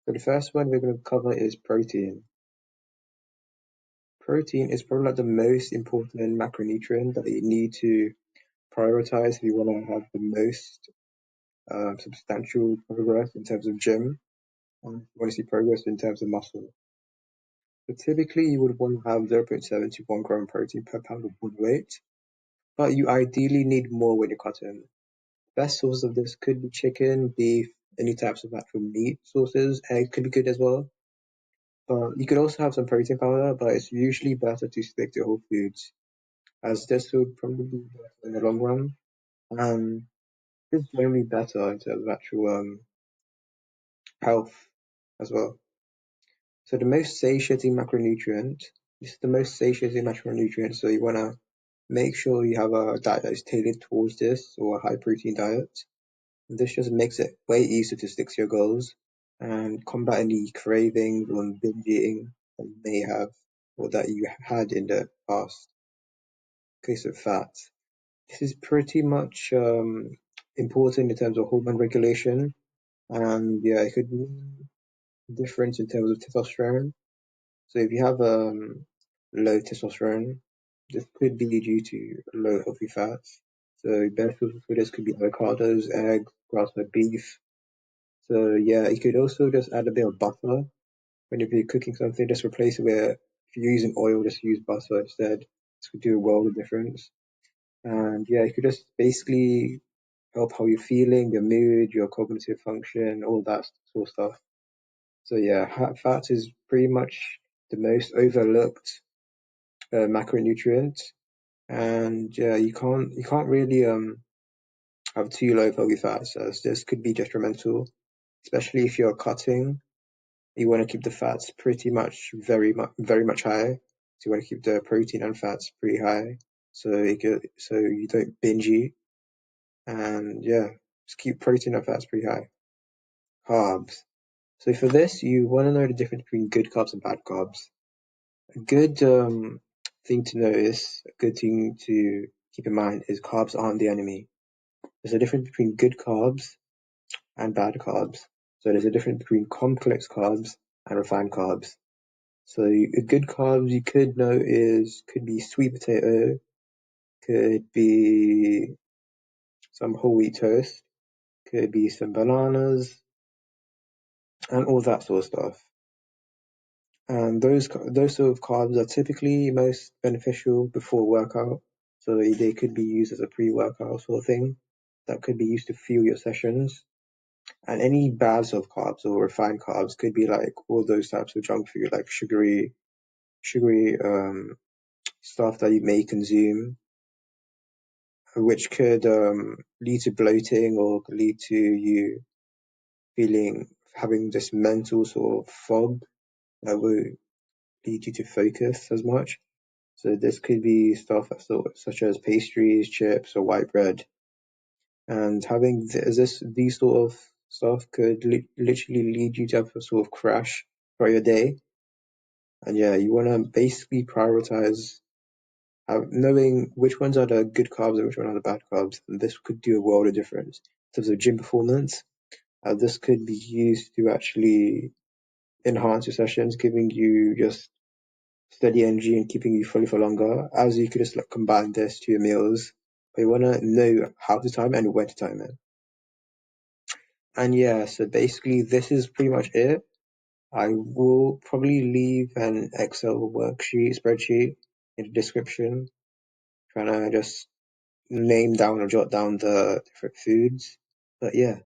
So the first one we're going to cover is protein. Protein is probably like the most important macronutrient that you need to prioritize if you want to have the most substantial progress in terms of gym, and if you want to see progress in terms of muscle. So typically you would want to have 0.7 to 1 gram protein per pound of body weight, but you ideally need more when you're cutting. Best source of this could be chicken, beef, any types of actual meat sources. Egg could be good as well. But you could also have some protein powder, but it's usually better to stick to whole foods, as this would probably be better in the long run. And it's generally better in terms of actual health as well. So the most satiating macronutrient, this is the most satiating macronutrient, so you want to make sure you have a diet that is tailored towards this, or a high protein diet. This just makes it way easier to stick to your goals and combat any cravings or binge eating that you may have or that you had in the past. Case of fat. This is pretty much important in terms of hormone regulation, and yeah, it could mean difference in terms of testosterone. So if you have low testosterone, this could be due to low healthy fats. So best sources for this could be avocados, eggs, grass-fed beef. So yeah, you could also just add a bit of butter whenever you're cooking something. Just replace it with, if you're using oil, just use butter instead. This could do a world of difference. And yeah, you could just basically help how you're feeling, your mood, your cognitive function, all that sort of stuff. So yeah, fat is pretty much the most overlooked macronutrient, and yeah, you can't really have too low healthy fats, as this could be detrimental, especially if you're cutting. You want to keep the fats pretty much very much high. So you want to keep the protein and fats pretty high, so you don't binge eat, and yeah, just keep protein and fats pretty high. Carbs. So for this, you want to know the difference between good carbs and bad carbs. A good thing to know is, a good thing to keep in mind is carbs aren't the enemy. There's a difference between good carbs and bad carbs. So there's a difference between complex carbs and refined carbs. So a good carbs you could know could be sweet potato, could be some whole wheat toast, could be some bananas, and all that sort of stuff. And those sort of carbs are typically most beneficial before a workout. So they could be used as a pre-workout sort of thing that could be used to fuel your sessions. And any bad sort of carbs or refined carbs could be like all those types of junk food, like sugary stuff that you may consume, which could lead to bloating or could lead to you having this mental sort of fog that will lead you to focus as much. So this could be stuff such as pastries, chips, or white bread. And having these sort of stuff could literally lead you to have a sort of crash for your day. And yeah, you want to basically prioritize knowing which ones are the good carbs and which ones are the bad carbs. And this could do a world of difference in terms of gym performance. This could be used to actually enhance your sessions, giving you just steady energy and keeping you fully for longer, as you could just like combine this to your meals. But you want to know how to time it and when to time it. And yeah, so basically this is pretty much it. I will probably leave an Excel spreadsheet in the description, trying to just name down or jot down the different foods. But yeah,